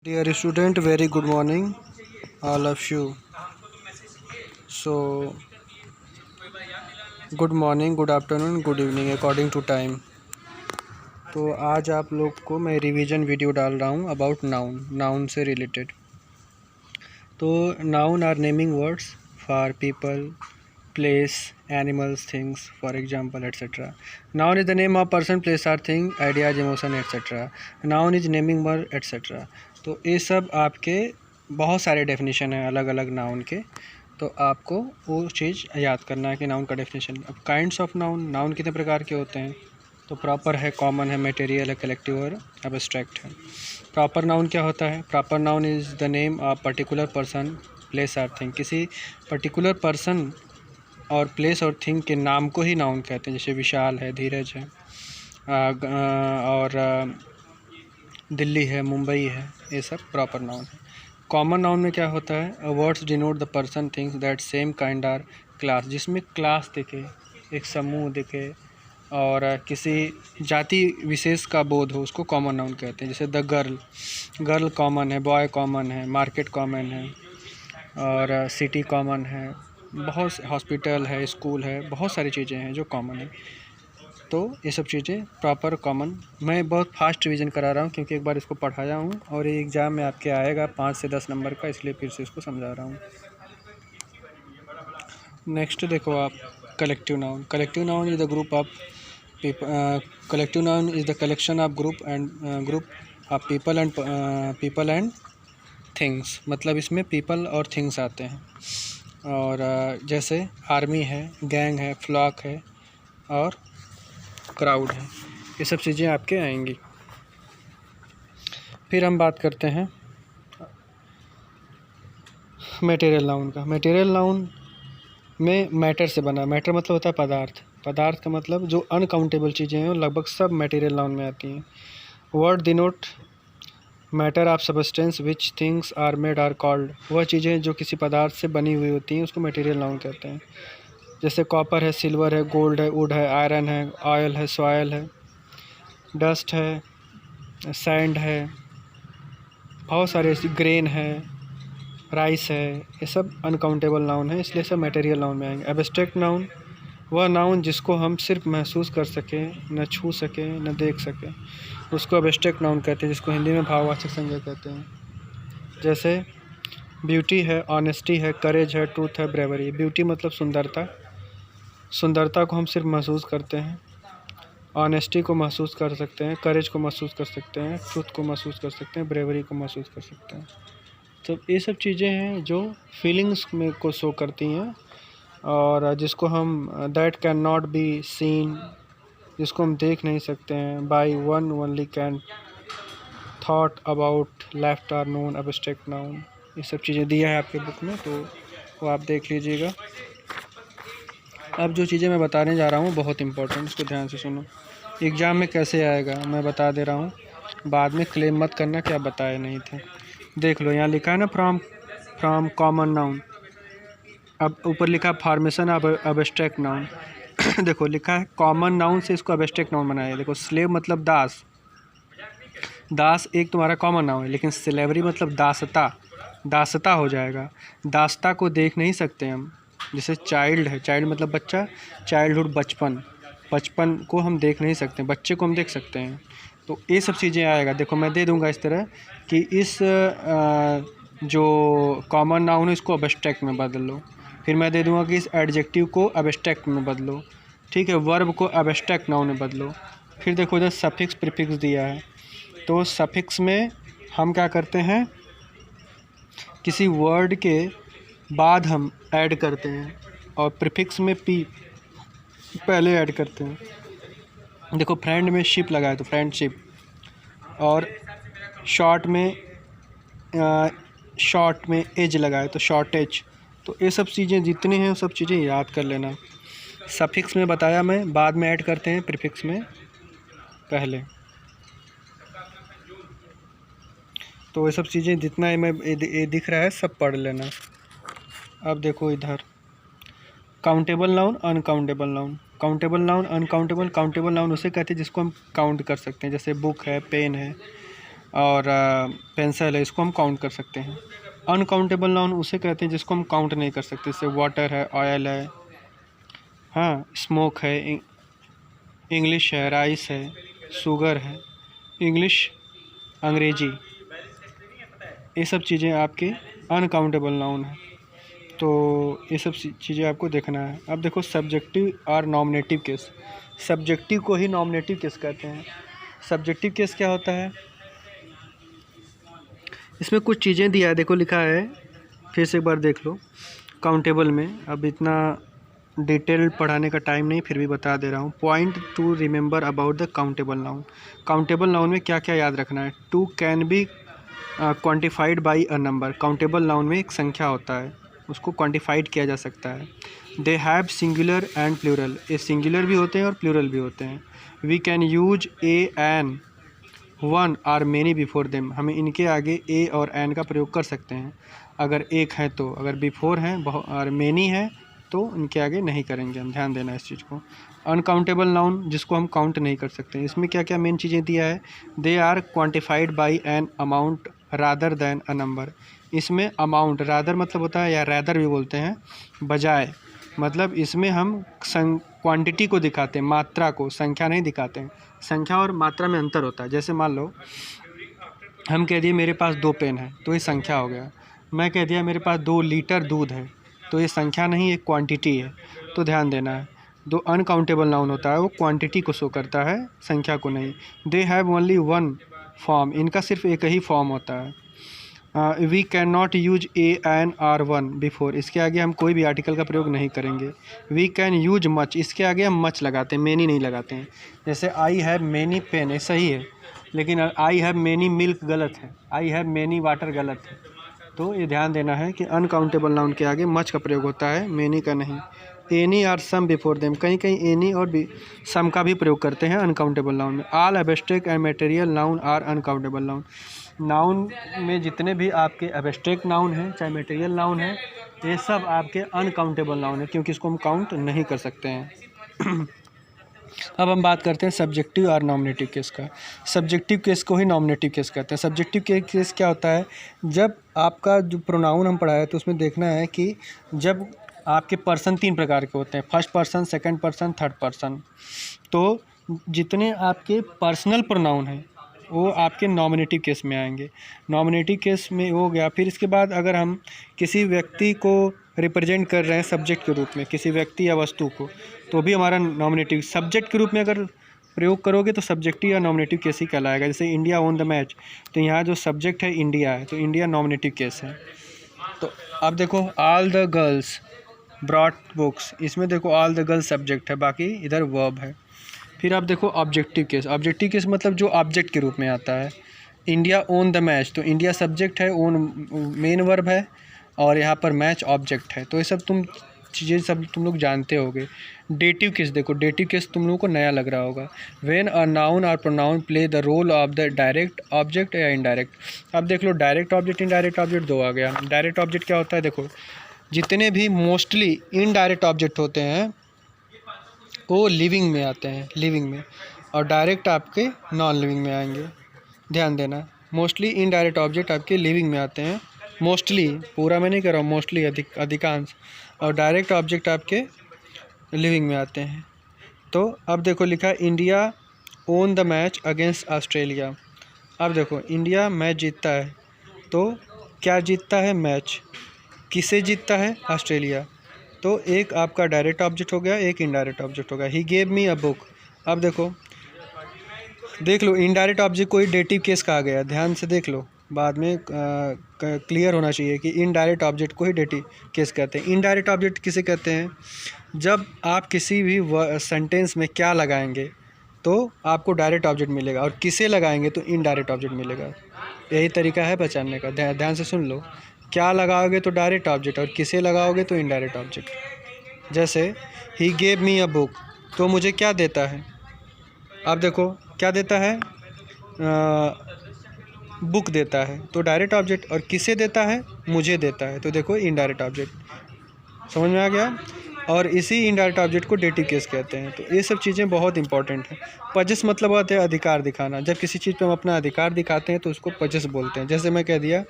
Dear student, very good morning, all of you. So, good morning, good afternoon, good evening according to time. तो आज आप लोग को मैं रिवीजन वीडियो डाल रहा हूँ अबाउट नाउन से रिलेटेड। तो noun are naming words for people, place, animals, things, for example etcetera. Noun is the name of person, place or thing, ideas, emotion etcetera. Noun is naming word etcetera. तो ये सब आपके बहुत सारे definition हैं अलग अलग नाउन के। तो आपको वो चीज़ याद करना है कि नाउन का डेफिनेशन। अब काइंड्स ऑफ नाउन कितने प्रकार के होते हैं? तो प्रॉपर है, कॉमन है, मटेरियल है, कलेक्टिव और एब्स्ट्रैक्ट है। प्रॉपर नाउन क्या होता है? Proper noun is the name of particular person, place or thing. किसी पर्टिकुलर पर्सन और प्लेस और थिंग के नाम को ही नाउन कहते हैं। जैसे विशाल है, धीरज है, और दिल्ली है, मुंबई है, ये सब प्रॉपर नाउन है। कॉमन नाउन में क्या होता है? Words denote the person things that same kind or class. जिसमें क्लास दिखे, एक समूह दिखे और किसी जाति विशेष का बोध हो, उसको कॉमन नाउन कहते हैं। जैसे द गर्ल कॉमन है, बॉय कॉमन है, मार्केट कॉमन है और सिटी कॉमन है, बहुत हॉस्पिटल है, स्कूल है, बहुत सारी चीज़ें हैं जो कॉमन है। तो ये सब चीज़ें प्रॉपर कॉमन। मैं बहुत फास्ट रिवीजन करा रहा हूँ क्योंकि एक बार इसको पढ़ाया हूँ और ये एग्ज़ाम में आपके आएगा 5 से 10 नंबर का, इसलिए फिर से इसको समझा रहा हूँ। नेक्स्ट देखो आप, collective noun. Collective noun is the group of collective noun is the collection of group of people and things. मतलब इसमें पीपल और थिंग्स आते हैं। और जैसे आर्मी है, गैंग है, फ्लॉक है और क्राउड है, ये सब चीज़ें आपके आएंगी। फिर हम बात करते हैं मटेरियल नाउन का। मटेरियल नाउन में मैटर से बना। मैटर मतलब होता है पदार्थ। पदार्थ का मतलब जो अनकाउंटेबल चीज़ें हैं लगभग सब मटेरियल नाउन में आती हैं। Word denote matter of substance which things are made are called. वह चीज़ें जो किसी पदार्थ से बनी हुई होती हैं उसको मटेरियल नाउन कहते हैं। जैसे कॉपर है, सिल्वर है, गोल्ड है, वुड है, आयरन है, ऑयल है, सॉयल है, डस्ट है, सैंड है, बहुत सारे ऐसी, ग्रेन है, राइस है, ये सब अनकाउंटेबल नाउन है, इसलिए सब मटेरियल नाउन में आएंगे। एब्स्ट्रैक्ट नाउन वह नाउन जिसको हम सिर्फ महसूस कर सकें, न छू सकें, न देख सकें, उसको एब्स्ट्रैक्ट नाउन कहते हैं, जिसको हिंदी में भाववाचक संज्ञा कहते हैं। जैसे ब्यूटी है, ऑनेस्टी है, करेज है, ट्रूथ है, ब्रेवरी। ब्यूटी मतलब सुंदरता। सुंदरता को हम सिर्फ महसूस करते हैं, ऑनेस्टी को महसूस कर सकते हैं, करेज को महसूस कर सकते हैं, ट्रूथ को महसूस कर सकते हैं, ब्रेवरी को महसूस कर सकते हैं। तो ये सब चीज़ें हैं जो फीलिंग्स में को शो करती हैं और जिसको हम that can not be seen, जिसको हम देख नहीं सकते हैं, but one only can thought about left or known abstract noun. ये सब चीज़ें दिया है आपके बुक में, तो वो आप देख लीजिएगा। अब जो चीज़ें मैं बताने जा रहा हूँ बहुत इंपॉर्टेंट, इसको ध्यान से सुनो। एग्ज़ाम में कैसे आएगा मैं बता दे रहा हूँ, बाद में क्लेम मत करना कि आप बताए नहीं थे। देख लो, यहाँ लिखा है ना फ्रॉम कॉमन नाउन। अब ऊपर लिखा फॉर्मेशन ऑफ एब्स्ट्रैक्ट नाउन। देखो लिखा है कॉमन नाउन से इसको एब्स्ट्रैक्ट नाउन बनाया। देखो स्लेव मतलब दास। दास एक तुम्हारा कॉमन नाउन है, लेकिन स्लेवरी मतलब दासता, दासता हो जाएगा। दासता को देख नहीं सकते हम। जैसे चाइल्ड है, चाइल्ड मतलब बच्चा, चाइल्डहुड बचपन, बचपन को हम देख नहीं सकते, बच्चे को हम देख सकते हैं। तो ये सब चीज़ें आएगा। देखो मैं दे दूंगा इस तरह कि इस जो कॉमन नाउन है इसको एब्स्ट्रैक्ट में बदल लो। फिर मैं दे दूंगा कि इस एडजेक्टिव को एब्स्ट्रैक्ट में बदलो, ठीक है, वर्ब को एब्स्ट्रैक्ट नाउन में बदलो। फिर देखो इधर सफिक्स प्रीफिक्स दिया है। तो सफिक्स में हम क्या करते हैं, किसी वर्ड के बाद हम ऐड करते हैं और प्रीफिक्स में पी पहले ऐड करते हैं। देखो फ्रेंड में शिप लगा है तो फ्रेंडशिप, और शॉर्ट में एज लगा है तो शॉर्टेज। तो ये सब चीज़ें जितने हैं वो सब चीज़ें याद कर लेना। सफिक्स में बताया मैं, बाद में ऐड करते हैं, प्रीफिक्स में पहले। तो ये सब चीज़ें जितना ये दिख रहा है सब पढ़ लेना। अब देखो इधर countable noun, uncountable noun. Countable noun, uncountable. Countable noun उसे कहते हैं जिसको हम काउंट कर सकते हैं, जैसे बुक है, पेन है, और पेंसिल है, इसको हम काउंट कर सकते हैं। अनकाउंटेबल नाउन उसे कहते हैं जिसको हम काउंट नहीं कर सकते, जैसे वाटर है, ऑयल है, हाँ, स्मोक है, इंग्लिश है, राइस है, शुगर है, इंग्लिश, अंग्रेजी, ये सब चीज़ें आपके अनकाउंटेबल नाउन है। तो ये सब चीज़ें आपको देखना है। अब देखो सब्जेक्टिव और नॉमिनेटिव केस। सब्जेक्टिव को ही नॉमिनेटिव केस कहते हैं। सब्जेक्टिव केस क्या होता है, इसमें कुछ चीज़ें दिया है, देखो लिखा है, फिर से एक बार देख लो काउंटेबल में। अब इतना डिटेल पढ़ाने का टाइम नहीं, फिर भी बता दे रहा हूँ। Point to remember about the countable noun. Countable noun में क्या क्या याद रखना है। To can be quantified by a number. Countable noun में एक संख्या होता है, उसको क्वान्टिफाइड किया जा सकता है। They have singular and plural. ये सिंगुलर भी होते हैं और प्लूरल भी होते हैं। We can use a an one or many before them. हमें इनके आगे ए और एन का प्रयोग कर सकते हैं अगर एक है तो, अगर बिफोर हैं और मेनी है तो इनके आगे नहीं करेंगे हम, ध्यान देना इस चीज़ को। अनकाउंटेबल नाउन जिसको हम काउंट नहीं कर सकते, इसमें क्या क्या मेन चीज़ें दिया है। They are quantified by an amount rather than a number. इसमें अमाउंट, रादर मतलब होता है, या रैदर भी बोलते हैं, बजाय, मतलब इसमें हम क्वांटिटी को दिखाते हैं, मात्रा को, संख्या नहीं दिखाते हैं। संख्या और मात्रा में अंतर होता है। जैसे मान लो हम कह दिए मेरे पास 2 पेन है, तो ये संख्या हो गया। मैं कह दिया मेरे पास 2 लीटर दूध है, तो ये संख्या नहीं, एक क्वांटिटी है। तो ध्यान देना है, जो अनकाउंटेबल नाउन होता है वो क्वांटिटी को शो करता है, संख्या को नहीं। They have only one form. इनका सिर्फ एक ही फॉर्म होता है। We can not use a an or one before. इसके आगे हम कोई भी आर्टिकल का प्रयोग नहीं करेंगे। We can use much. इसके आगे हम मच लगाते हैं, मेनी नहीं लगाते हैं। जैसे आई हैव मेनी पेन, ये सही है, लेकिन आई हैव मेनी मिल्क गलत है, आई हैव मेनी वाटर गलत है। तो ये ध्यान देना है कि अनकाउंटेबल नाउन के आगे मच का प्रयोग होता है, मेनी का नहीं। Any or some before them. कहीं कहीं एनी और सम का भी प्रयोग करते हैं अनकाउंटेबल नाउन में। All abstract and material noun are uncountable noun. Noun में जितने भी आपके एब्स्ट्रैक्ट नाउन हैं, चाहे मटेरियल नाउन है, ये सब आपके अनकाउंटेबल नाउन है, क्योंकि इसको हम काउंट नहीं कर सकते हैं। अब हम बात करते हैं सब्जेक्टिव और नॉमिनेटिव केस का। सब्जेक्टिव केस को ही नॉमिनेटिव केस कहते हैं। सब्जेक्टिव केस क्या होता है, जब आपका जो प्रोनाउन हम पढ़ाए तो उसमें देखना है कि जब आपके पर्सन 3 प्रकार के होते हैं, first person, second person, third person. तो जितने आपके पर्सनल प्रोनाउन हैं वो आपके नॉमिनेटिव केस में आएंगे। नॉमिनेटिव केस में हो गया। फिर इसके बाद अगर हम किसी व्यक्ति को रिप्रेजेंट कर रहे हैं सब्जेक्ट के रूप में, किसी व्यक्ति या वस्तु को, तो भी हमारा नॉमिनेटिव। सब्जेक्ट के रूप में अगर प्रयोग करोगे तो सब्जेक्टिव या नॉमिनेटिव केस ही कहलाएगा। जैसे इंडिया ओन द मैच, तो यहाँ जो सब्जेक्ट है इंडिया है, तो इंडिया नॉमिनेटिव केस है। तो अब देखो all the girls brought books, इसमें देखो ऑल द गर्ल्स सब्जेक्ट है, बाकी इधर वर्ब है। फिर आप देखो ऑब्जेक्टिव केस। ऑब्जेक्टिव केस मतलब जो ऑब्जेक्ट के रूप में आता है। इंडिया ओन द मैच, तो इंडिया सब्जेक्ट है, ओन मेन वर्ब है, और यहाँ पर मैच ऑब्जेक्ट है। तो ये सब चीज़ें सब तुम लोग जानते होगे। डेटिव केस देखो, डेटिव केस तुम लोगों को नया लग रहा होगा। When a noun or pronoun play the role of the direct object या इनडायरेक्ट। अब देख लो डायरेक्ट ऑब्जेक्ट, इनडायरेक्ट ऑब्जेक्ट 2 आ गया। डायरेक्ट ऑब्जेक्ट क्या होता है, देखो जितने भी मोस्टली इनडायरेक्ट ऑब्जेक्ट होते हैं वो लिविंग में आते हैं, लिविंग में, और डायरेक्ट आपके नॉन लिविंग में आएंगे। ध्यान देना, मोस्टली इनडायरेक्ट ऑब्जेक्ट आपके लिविंग में आते हैं, मोस्टली, पूरा मैं नहीं कर रहा हूँ, मोस्टली, अधिकांश, और डायरेक्ट ऑब्जेक्ट आपके लिविंग में आते हैं। तो अब देखो लिखा India own the match against Australia. अब देखो इंडिया मैच जीतता है, तो क्या जीतता है, मैच। किसे जीतता है, ऑस्ट्रेलिया। तो एक आपका डायरेक्ट ऑब्जेक्ट हो गया, एक इनडायरेक्ट ऑब्जेक्ट हो गया। He gave me a book. अब देखो देख लो इनडायरेक्ट ऑब्जेक्ट को ही डेटिव केस कहा गया, ध्यान से देख लो, बाद में क्लियर होना चाहिए कि इनडायरेक्ट ऑब्जेक्ट को ही डेटिव केस कहते हैं। इनडायरेक्ट ऑब्जेक्ट किसे कहते हैं, जब आप किसी भी सेंटेंस में क्या लगाएंगे तो आपको डायरेक्ट ऑब्जेक्ट मिलेगा, और किसे लगाएंगे तो इनडायरेक्ट ऑब्जेक्ट मिलेगा। यही तरीका है पहचानने का, ध्यान से सुन लो। क्या लगाओगे तो डायरेक्ट ऑब्जेक्ट, और किसे लगाओगे तो इनडायरेक्ट ऑब्जेक्ट। जैसे he gave me a book, तो मुझे क्या देता है, अब देखो क्या देता है, बुक देता है, तो डायरेक्ट ऑब्जेक्ट, और किसे देता है, मुझे देता है, तो देखो इनडायरेक्ट ऑब्जेक्ट। समझ में आ गया। और इसी इनडायरेक्ट ऑब्जेक्ट को डेटिव केस कहते हैं। तो ये सब चीज़ें बहुत इंपॉर्टेंट हैं। पजेस मतलब होता है अधिकार दिखाना। जब किसी चीज़ पे हम अपना अधिकार दिखाते हैं तो उसको पजेस बोलते हैं। जैसे मैं कह दिया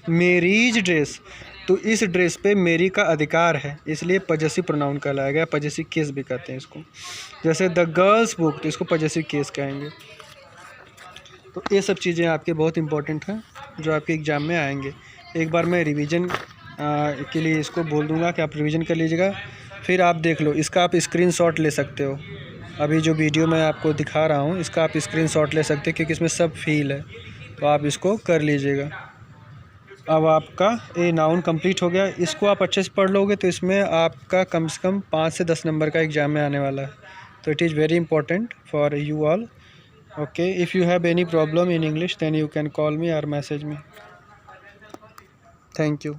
मेरीज ड्रेस, तो इस ड्रेस पे मेरी का अधिकार है, इसलिए पजेसिव प्रोनाउन कहलाया गया। पजेसिव केस भी कहते हैं इसको। जैसे द गर्ल्स बुक, तो इसको पजेसिव केस कहेंगे। तो ये सब चीज़ें आपके बहुत इंपॉर्टेंट हैं जो आपके एग्ज़ाम में आएंगे। एक बार मैं रिवीजन के लिए इसको बोल दूंगा कि आप रिवीजन कर लीजिएगा, फिर आप देख लो। इसका आप स्क्रीनशॉट ले सकते हो। अभी जो वीडियो मैं आपको दिखा रहा हूँ इसका आप स्क्रीनशॉट ले सकते हो क्योंकि इसमें सब फील है, तो आप इसको कर लीजिएगा। अब आपका ए नाउन कंप्लीट हो गया। इसको आप अच्छे से पढ़ लोगे तो इसमें आपका कम से कम 5 से 10 नंबर का एग्ज़ाम में आने वाला है। तो it is very important for you all. Okay, if you have any problem in English, then you can call me or message me. Thank you.